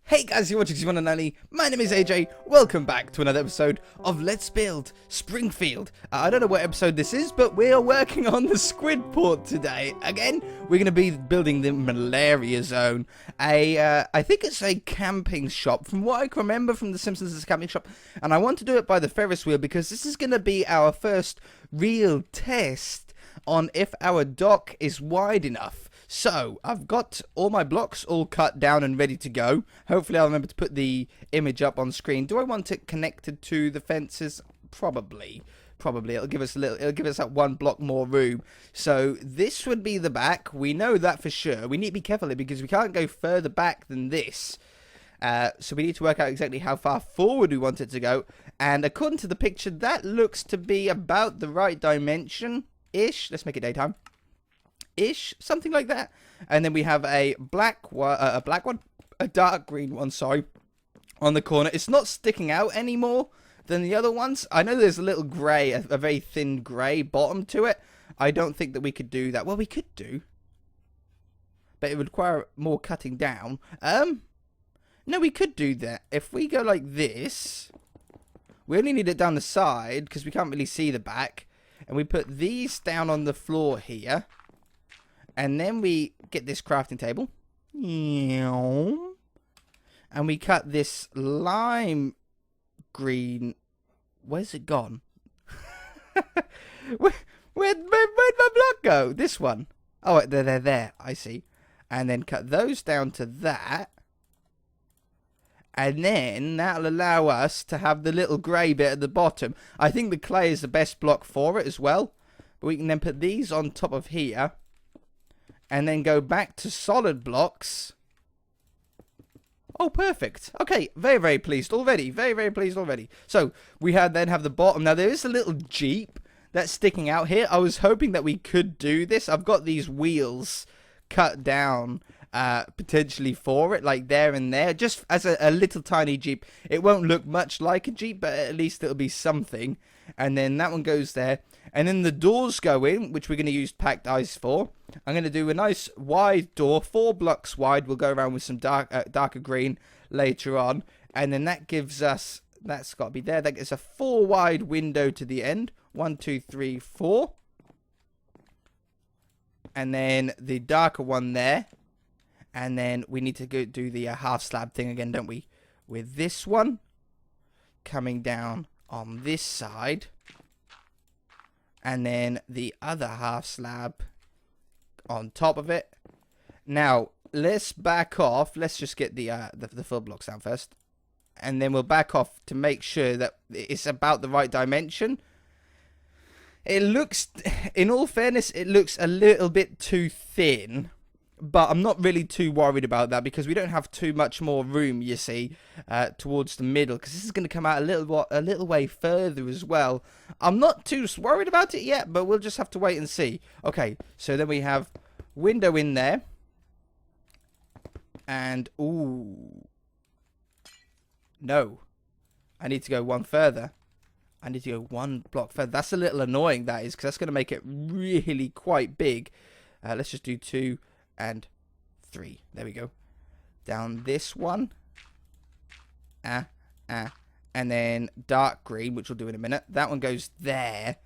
Hey guys, you're watching One and Only. My name is AJ. Welcome back to another episode of Let's Build Springfield. I don't know what episode this is, but we are working on the Squidport today. Again, we're going to be building the Malaria Zone. I think it's a camping shop. From what I can remember from the Simpsons, it's a camping shop. And I want to do it by the Ferris wheel because this is going to be our first real test on if our dock is wide enough. So, I've got all my blocks all cut down and ready to go. Hopefully I'll remember to put the image up on screen. Do I want it connected to the fences? Probably. It'll give us that one block more room. So, this would be the back. We know that for sure. We need to be careful here because we can't go further back than this. So we need to work out exactly how far forward we want it to go. And according to the picture, that looks to be about the right dimension-ish. Let's make it daytime. Ish, something like that. And then we have a dark green one, sorry, on the corner. It's not sticking out anymore than the other ones. I know there's a little grey, a very thin grey bottom to it. I don't think that we could do that. Well, we could do, but it would require more cutting down. No, we could do that. If we go like this, we only need it down the side because we can't really see the back. And we put these down on the floor here. And then we get this crafting table. And we cut this lime green. Where's it gone? Where'd my block go? This one. Oh, they're there. I see. And then cut those down to that. And then that'll allow us to have the little grey bit at the bottom. I think the clay is the best block for it as well. But we can then put these on top of here. And then go back to solid blocks. Oh, perfect. Okay, very, very pleased already. Very, very pleased already. So, we then have the bottom. Now, there is a little Jeep that's sticking out here. I was hoping that we could do this. I've got these wheels cut down potentially for it, like there and there. Just as a little tiny Jeep. It won't look much like a Jeep, but at least it'll be something. And then that one goes there. And then the doors go in, which we're going to use packed ice for. I'm going to do a nice wide door, 4 blocks wide. We'll go around with some darker green later on. And then that gives us, that's got to be there. That gives a 4 wide window to the end. 1, 2, 3, 4. And then the darker one there. And then we need to go do the half slab thing again, don't we? With this one coming down on this side. And then the other half slab on top of it. Now, let's back off. Let's just get the full blocks down first. And then we'll back off to make sure that it's about the right dimension. It looks, in all fairness, it looks a little bit too thin. But I'm not really too worried about that because we don't have too much more room, you see, towards the middle. Because this is going to come out a little way further as well. I'm not too worried about it yet, but we'll just have to wait and see. Okay, so then we have window in there. And, ooh. No. I need to go one further. I need to go 1 block further. That's a little annoying, that is, because that's going to make it really quite big. Let's just do 2 and 3. There we go. Down this one. And then dark green, which we'll do in a minute. That one goes there.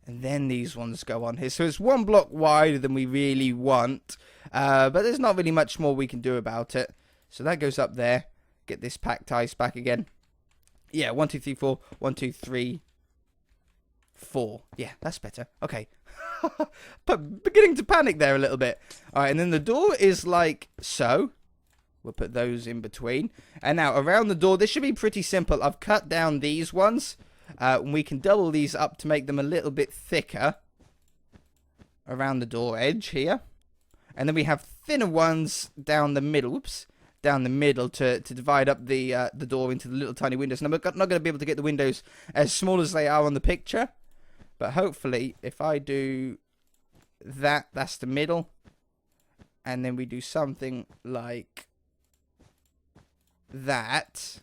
And then these ones go on here. So it's 1 block wider than we really want. But there's not really much more we can do about it. So that goes up there. Get this packed ice back again. Yeah, 1, 2, 3, 4. 1, 2, 3, 4. Yeah, that's better. Okay. But beginning to panic there a little bit. Alright, and then the door is like so. We'll put those in between. And now around the door, this should be pretty simple. I've cut down these ones. We can double these up to make them a little bit thicker. Around the door edge here. And then we have thinner ones down the middle. Whoops. Down the middle to divide up the door into the little tiny windows. And I'm not going to be able to get the windows as small as they are on the picture. But hopefully, if I do that, that's the middle. And then we do something like that.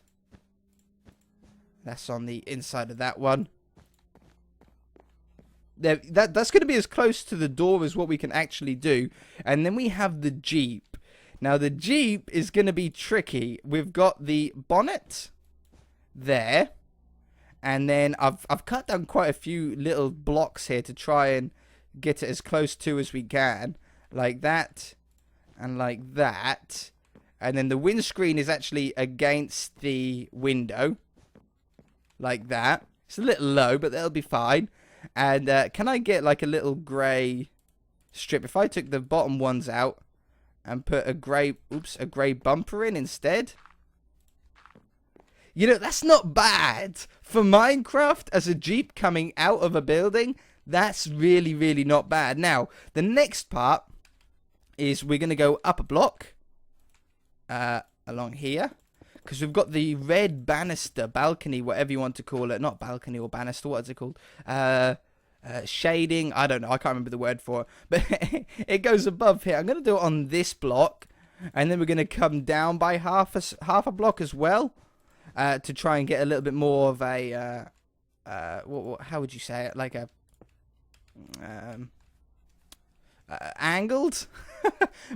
That's on the inside of that one. That's going to be as close to the door as what we can actually do. And then we have the Jeep. Now, the Jeep is going to be tricky. We've got the bonnet there. And then I've cut down quite a few little blocks here to try and get it as close to as we can. Like that. And like that. And then the windscreen is actually against the window. Like that. It's a little low, but that'll be fine. And can I get like a little grey strip? If I took the bottom ones out and put a grey bumper in instead. You know, that's not bad. For Minecraft, as a Jeep coming out of a building, that's really, really not bad. Now, the next part is we're going to go up a block. Along here. Because we've got the red banister, balcony, whatever you want to call it. Not balcony or banister, what is it called? Shading, I don't know, I can't remember the word for it. But it goes above here. I'm going to do it on this block. And then we're going to come down by half a block as well. To try and get a little bit more of a, how would you say it? Like a, angled?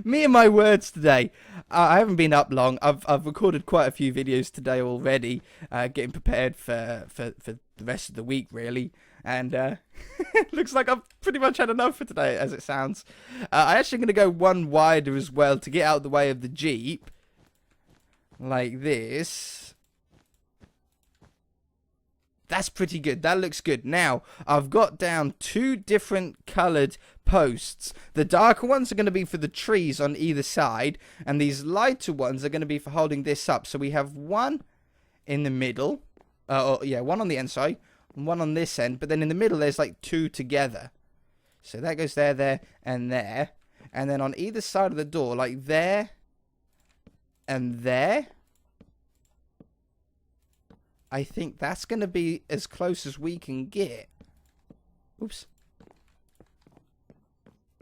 Me and my words today. I haven't been up long. I've recorded quite a few videos today already, getting prepared for the rest of the week, really. And looks like I've pretty much had enough for today, as it sounds. I'm actually going to go one wider as well to get out of the way of the Jeep. Like this. That's pretty good. That looks good. Now, I've got down 2 different coloured posts. The darker ones are going to be for the trees on either side. And these lighter ones are going to be for holding this up. So we have one in the middle. One on the end, sorry. And one on this end. But then in the middle, there's like 2 together. So that goes there, there, and there. And then on either side of the door, like there and there. I think that's going to be as close as we can get. Oops.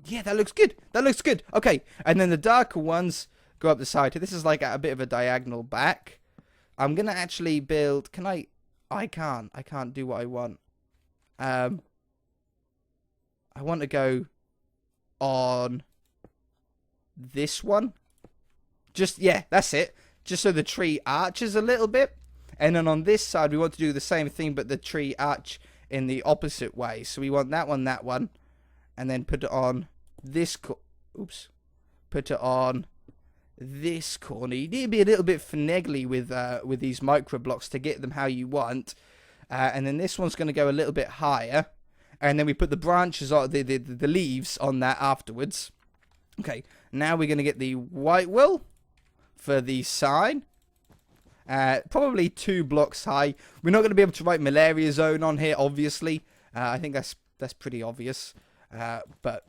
Yeah, that looks good. That looks good. Okay, and then the darker ones go up the side. This is like at a bit of a diagonal back. I'm going to actually build... Can I... I can't. I can't do what I want. I want to go on this one. Just, yeah, that's it. Just so the tree arches a little bit. And then on this side, we want to do the same thing, but the tree arch in the opposite way. So we want that one, and then put it on this. Oops, put it on this corner. You need to be a little bit finagly with these Microblocks to get them how you want. And then this one's going to go a little bit higher, and then we put the branches on the leaves on that afterwards. Okay, now we're going to get the white wool for the sign. Probably 2 blocks high. We're not going to be able to write Malaria Zone on here, obviously. I think that's pretty obvious. But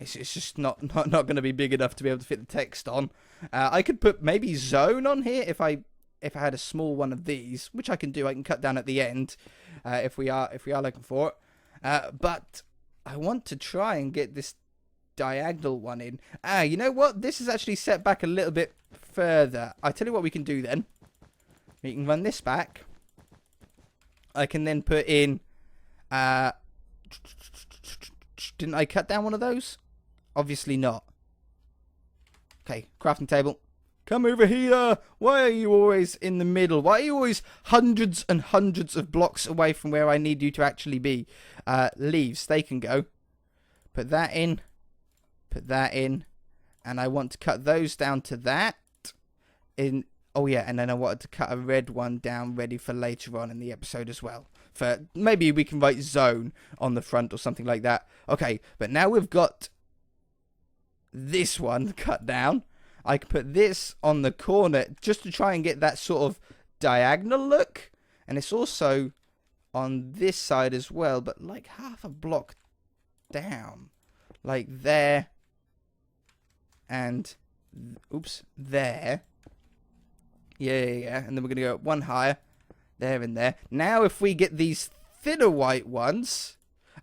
it's just not going to be big enough to be able to fit the text on. I could put maybe Zone on here if I had a small one of these, which I can do. I can cut down at the end if we are looking for it. But I want to try and get this diagonal one in. You know what? This is actually set back a little bit further. I tell you what we can do then. We can run this back. I can then put in... didn't I cut down one of those? Obviously not. Okay, crafting table. Come over here. Why are you always in the middle? Why are you always hundreds and hundreds of blocks away from where I need you to actually be? Leaves, they can go. Put that in. Put that in. And I want to cut those down to that. Oh yeah, and then I wanted to cut a red one down ready for later on in the episode as well. For maybe we can write zone on the front or something like that. Okay, but now we've got this one cut down. I can put this on the corner just to try and get that sort of diagonal look. And it's also on this side as well, but like half a block down. Like there. And, oops, there. Yeah. And then we're going to go one higher. There and there. Now if we get these thinner white ones.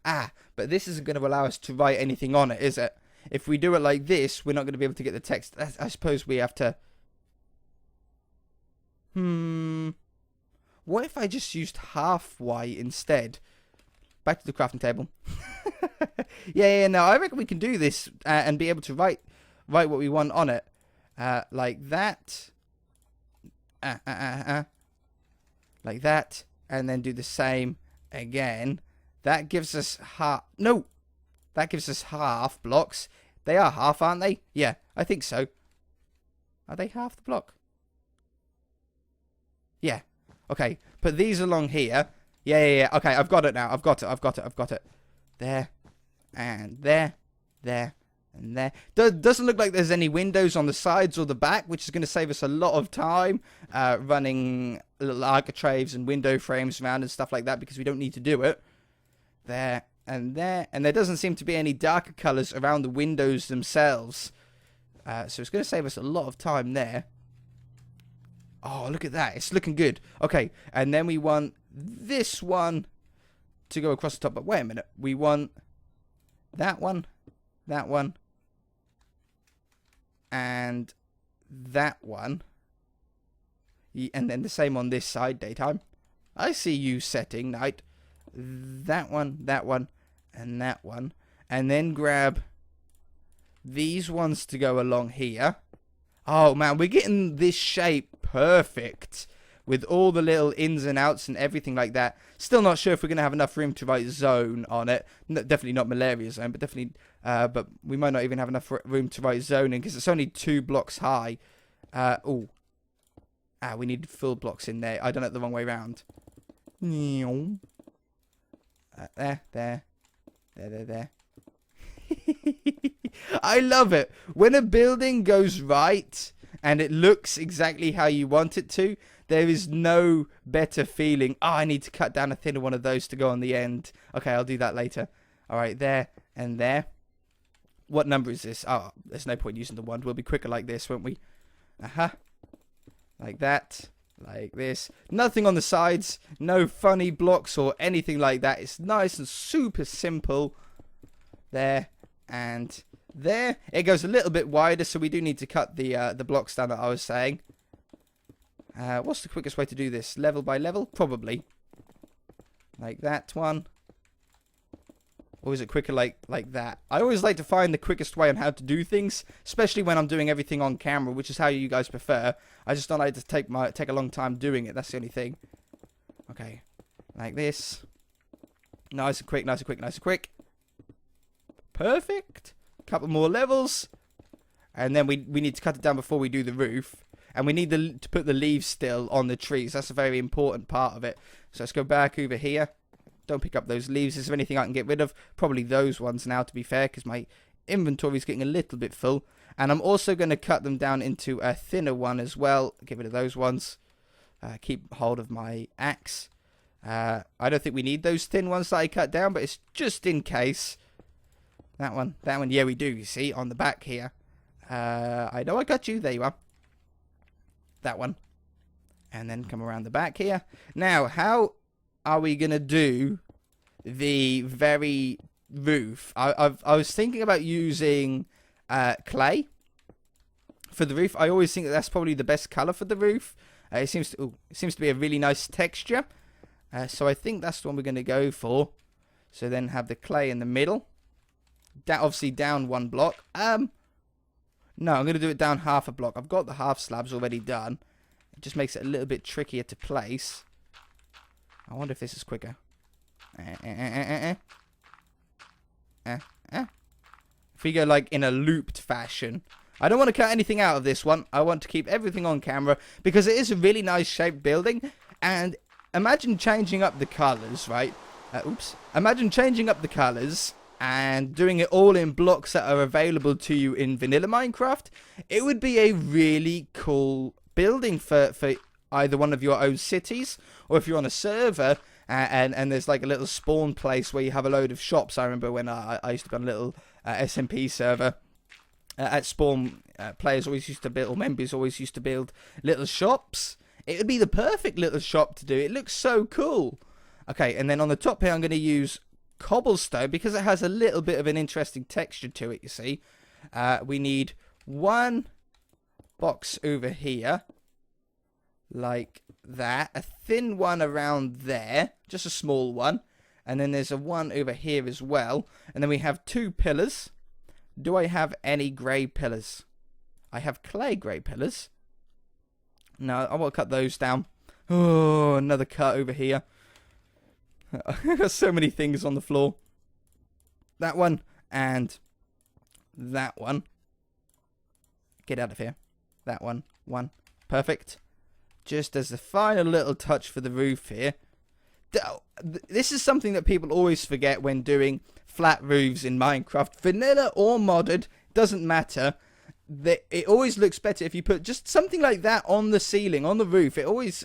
But this isn't going to allow us to write anything on it, is it? If we do it like this, we're not going to be able to get the text. I suppose we have to... What if I just used half white instead? Back to the crafting table. No, I reckon we can do this and be able to write what we want on it. like that. Like that. And then do the same again. That gives us half. No! That gives us half blocks. They are half, aren't they? Yeah, I think so. Are they half the block? Yeah. Okay, put these along here. Yeah. Okay, I've got it now. I've got it. There. And there. There. And there. Doesn't look like there's any windows on the sides or the back, which is going to save us a lot of time running little architraves and window frames around and stuff like that, because we don't need to do it. There and there. And there doesn't seem to be any darker colours around the windows themselves. So it's going to save us a lot of time there. Oh, look at that. It's looking good. Okay, and then we want this one to go across the top. But wait a minute. We want that one, and that one. And then the same on this side, daytime. I see you setting night. That one, and that one. And then grab these ones to go along here. Oh, man, we're getting this shape perfect with all the little ins and outs and everything like that. Still not sure if we're going to have enough room to write zone on it. No, definitely not Malaria Zone, but definitely... but we might not even have enough room to write zoning because it's only 2 blocks high. We need full blocks in there. I done it the wrong way around. There. I love it. When a building goes right and it looks exactly how you want it to, there is no better feeling. Oh, I need to cut down a thinner one of those to go on the end. Okay, I'll do that later. All right, there and there. What number is this? Oh, there's no point using the wand. We'll be quicker like this, won't we? Like that. Like this. Nothing on the sides. No funny blocks or anything like that. It's nice and super simple. There and there. It goes a little bit wider, so we do need to cut the blocks down that I was saying. What's the quickest way to do this? Level by level? Probably. Like that one. Or is it quicker like that? I always like to find the quickest way on how to do things, especially when I'm doing everything on camera, which is how you guys prefer. I just don't like to take a long time doing it. That's the only thing. Okay. Like this. Nice and quick, nice and quick, nice and quick. Perfect. Couple more levels. And then we need to cut it down before we do the roof. And we need to put the leaves still on the trees. That's a very important part of it. So let's go back over here. Don't pick up those leaves. Is there anything I can get rid of? Probably those ones now, to be fair, because my inventory is getting a little bit full. And I'm also going to cut them down into a thinner one as well. Get rid of those ones. Keep hold of my axe. I don't think we need those thin ones that I cut down, but it's just in case. That one. Yeah, we do, you see, on the back here. I know I got you. There you are. That one. And then come around the back here. Now, how are we going to do the very roof? I was thinking about using clay for the roof. I always think that's probably the best color for the roof. It seems to be a really nice texture. So I think that's the one we're going to go for. So then have the clay in the middle. Obviously down 1 block. No, I'm going to do it down half a block. I've got the half slabs already done. It just makes it a little bit trickier to place. I wonder if this is quicker. If we go like in a looped fashion. I don't want to cut anything out of this one. I want to keep everything on camera because it is a really nice shaped building. And imagine changing up the colors, right? Imagine changing up the colors and doing it all in blocks that are available to you in vanilla Minecraft. It would be a really cool building for either one of your own cities, or if you're on a server and there's like a little spawn place where you have a load of shops. I remember when I used to be on a little SMP server at spawn, players always used to build, or members always used to build little shops. It would be the perfect little shop to do. It looks so cool. Okay, and then on the top here I'm going to use cobblestone because it has a little bit of an interesting texture to it, you see. We need 1 box over here. Like that. A thin one around there. Just a small one. And then there's a one over here as well. And then we have 2 pillars. Do I have any grey pillars? I have clay grey pillars. Now, I want to cut those down. Oh, another cut over here. I've got so many things on the floor. That one and that one. Get out of here. That one. One. Perfect. Just as the final little touch for the roof here. This is something that people always forget when doing flat roofs in Minecraft. Vanilla or modded, doesn't matter. It always looks better if you put just something like that on the ceiling, on the roof. It always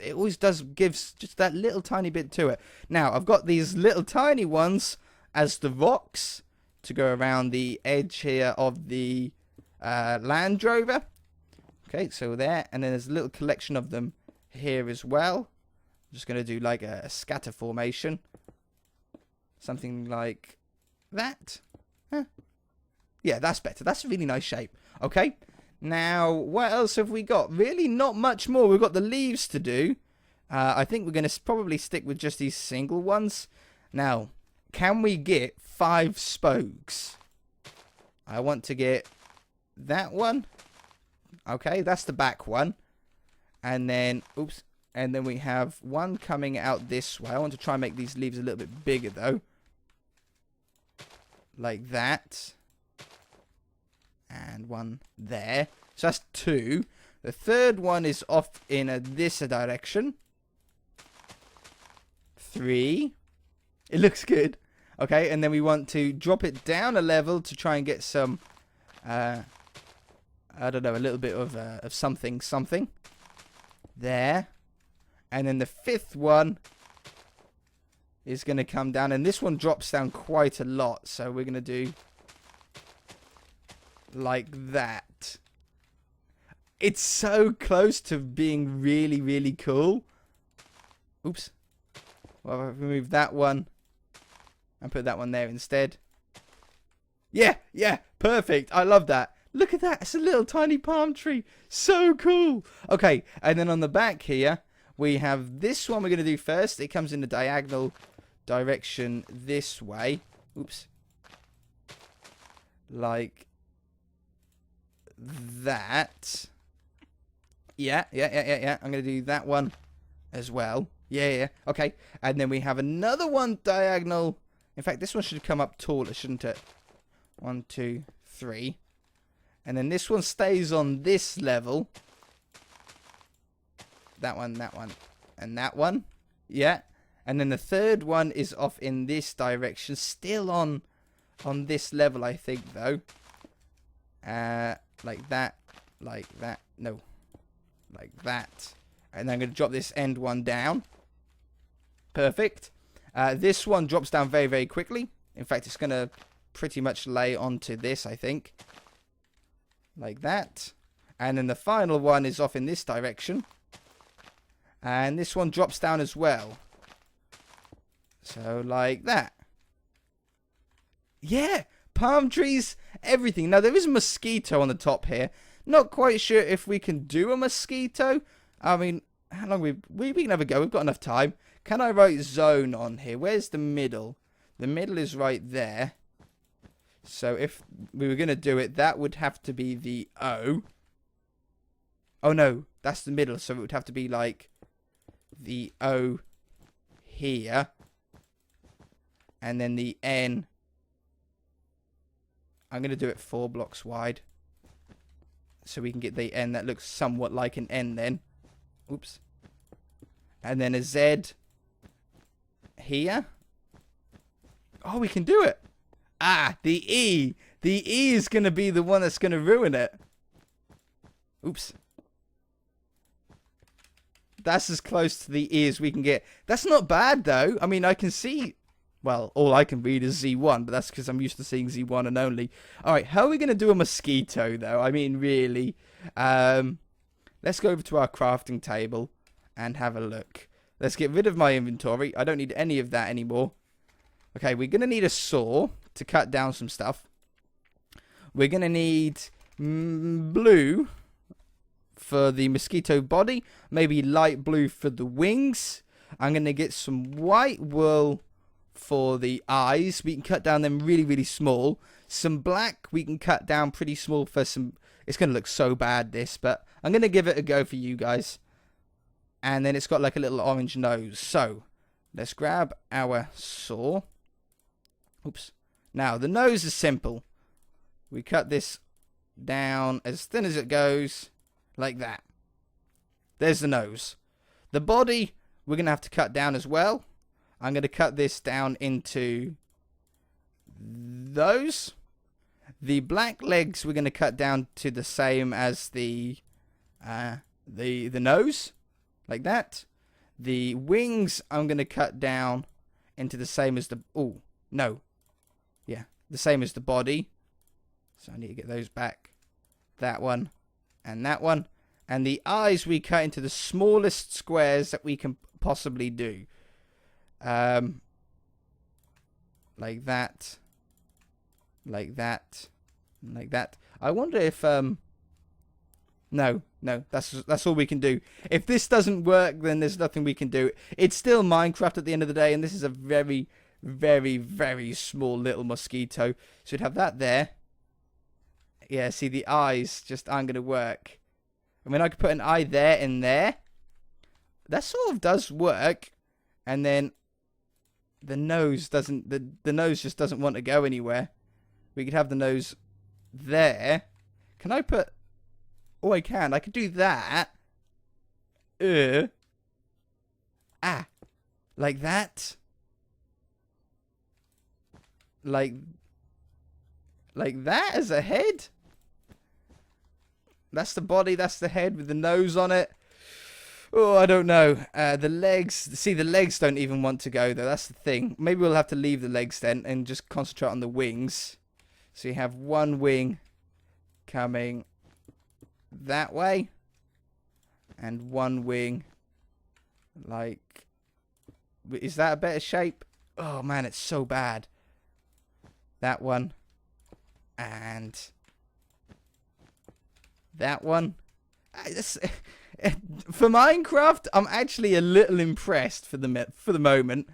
gives just that little tiny bit to it. Now, I've got these little tiny ones as the rocks to go around the edge here of the Land Rover. Okay, so there. And then there's a little collection of them here as well. I'm just going to do like a scatter formation. Something like that. Huh. Yeah, that's better. That's a really nice shape. Okay, now what else have we got? Really not much more. We've got the leaves to do. I think we're going to probably stick with just these single ones. Now, can we get 5 spokes? I want to get that one. Okay, that's the back one. And then, oops, and then we have one coming out this way. I want to try and make these leaves a little bit bigger though. Like that. And one there. So that's 2. The third one is off in this direction. 3. It looks good. Okay, and then we want to drop it down a level to try and get some, I don't know, a little bit of something. There. And then the 5th one is going to come down. And this one drops down quite a lot. So we're going to do like that. It's so close to being really, really cool. Oops. Well, I've removed that one and put that one there instead. Yeah, perfect. I love that. Look at that. It's a little tiny palm tree. So cool. Okay, and then on the back here, we have this one we're going to do first. It comes in the diagonal direction this way. Oops. Like that. Yeah. I'm going to do that one as well. Yeah. Okay. And then we have another one diagonal. In fact, this one should come up taller, shouldn't it? 1, 2, 3. And then this one stays on this level. That one, and that one. Yeah. And then the third one is off in this direction. Still on this level, I think, though. Like that. No. Like that. And then I'm going to drop this end one down. Perfect. This one drops down very, very quickly. In fact, it's going to pretty much lay onto this, I think. Like that. And then the final one is off in this direction. And this one drops down as well. So, like that. Yeah! Palm trees, everything. Now, there is a mosquito on the top here. Not quite sure if we can do a mosquito. I mean, how long we can have a go. We've got enough time. Can I write zone on here? Where's the middle? The middle is right there. So if we were going to do it, that would have to be the O. Oh, no. That's the middle. So it would have to be like the O here. And then the N. I'm going to do it 4 blocks wide. So we can get the N that looks somewhat like an N then. Oops. And then a Z here. Oh, we can do it. Ah, the E. The E is going to be the one that's going to ruin it. Oops. That's as close to the E as we can get. That's not bad, though. I mean, I can see... Well, all I can read is Z1, but that's because I'm used to seeing Z1 and only. Alright, how are we going to do a mosquito, though? I mean, really. Let's go over to our crafting table and have a look. Let's get rid of my inventory. I don't need any of that anymore. Okay, we're going to need a saw to cut down some stuff. We're going to need blue for the mosquito body. Maybe light blue for the wings. I'm going to get some white wool for the eyes. We can cut down them really, really small. Some black we can cut down pretty small for some It's going to look so bad, this, but I'm going to give it a go for you guys. And then it's got like a little orange nose. So, let's grab our saw. Oops. Now, the nose is simple. We cut this down as thin as it goes, like that. There's the nose. The body, we're going to have to cut down as well. I'm going to cut this down into those. The black legs we're going to cut down to the same as the nose, like that. The wings I'm going to cut down into the same as the... Oh, no. Yeah, the same as the body. So I need to get those back. That one and that one. And the eyes we cut into the smallest squares that we can possibly do. Like that. Like that. Like that. I wonder if... No, that's all we can do. If this doesn't work, then there's nothing we can do. It's still Minecraft at the end of the day, and this is a very, very, very small little mosquito. So we'd have that there. Yeah, see, the eyes just aren't going to work. I mean, I could put an eye there and there. That sort of does work. And then the nose doesn't... The nose just doesn't want to go anywhere. We could have the nose there. Can I put... Oh, I can. I could do that. Like that. Like that as a head. That's the body. That's the head with the nose on it. Oh, I don't know. The legs. See, the legs don't even want to go, though. That's the thing. Maybe we'll have to leave the legs then and just concentrate on the wings. So you have one wing coming that way. And one wing like... Is that a better shape? Oh, man, it's so bad. That one. And that one. For Minecraft, I'm actually a little impressed for the moment.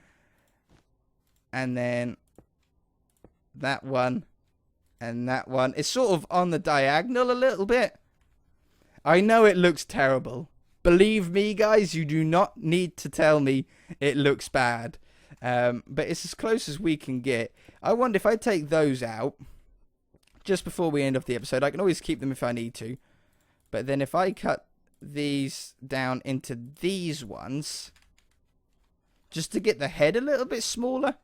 And then that one and that one. It's sort of on the diagonal a little bit. I know it looks terrible. Believe me, guys, you do not need to tell me it looks bad. But it's as close as we can get. I wonder if I take those out just before we end off the episode. I can always keep them if I need to. But then if I cut these down into these ones, just to get the head a little bit smaller.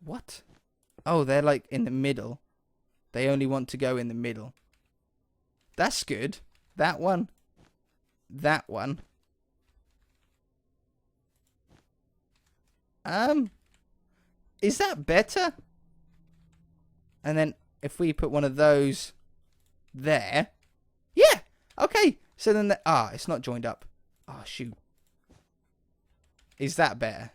What? Oh, they're like in the middle. They only want to go in the middle. That's good. That one. That one. Is that better? And then if we put one of those there. Yeah. Okay. So then it's not joined up. Oh, shoot. Is that better?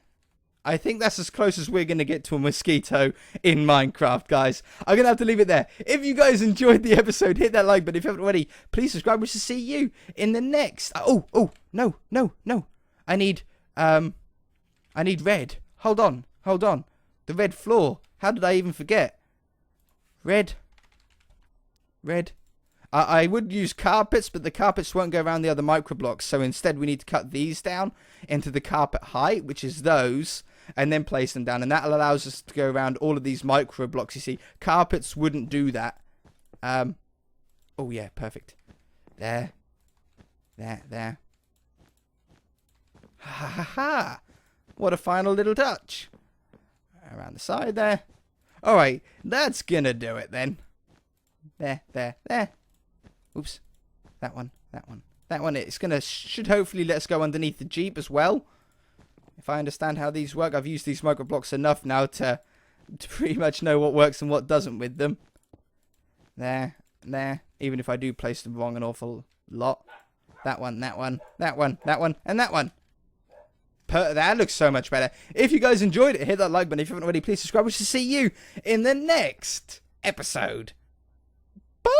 I think that's as close as we're going to get to a mosquito in Minecraft, guys. I'm going to have to leave it there. If you guys enjoyed the episode, hit that like button. If you haven't already, please subscribe. We shall see you in the next... Oh, no. I need red. Hold on. The red floor. How did I even forget? Red. I would use carpets, but the carpets won't go around the other microblocks. So instead, we need to cut these down into the carpet height, which is those, and then place them down. And that allows us to go around all of these microblocks. You see, carpets wouldn't do that. Oh, yeah, perfect. There. Ha ha ha. What a final little touch. Around the side there. All right, that's gonna do it then. There. Oops. That one. Should hopefully let us go underneath the Jeep as well. If I understand how these work, I've used these microblocks enough now to pretty much know what works and what doesn't with them. There. Even if I do place them wrong an awful lot. That one, and that one. That looks so much better. If you guys enjoyed it, hit that like button. If you haven't already, please subscribe. We shall see you in the next episode. Bye!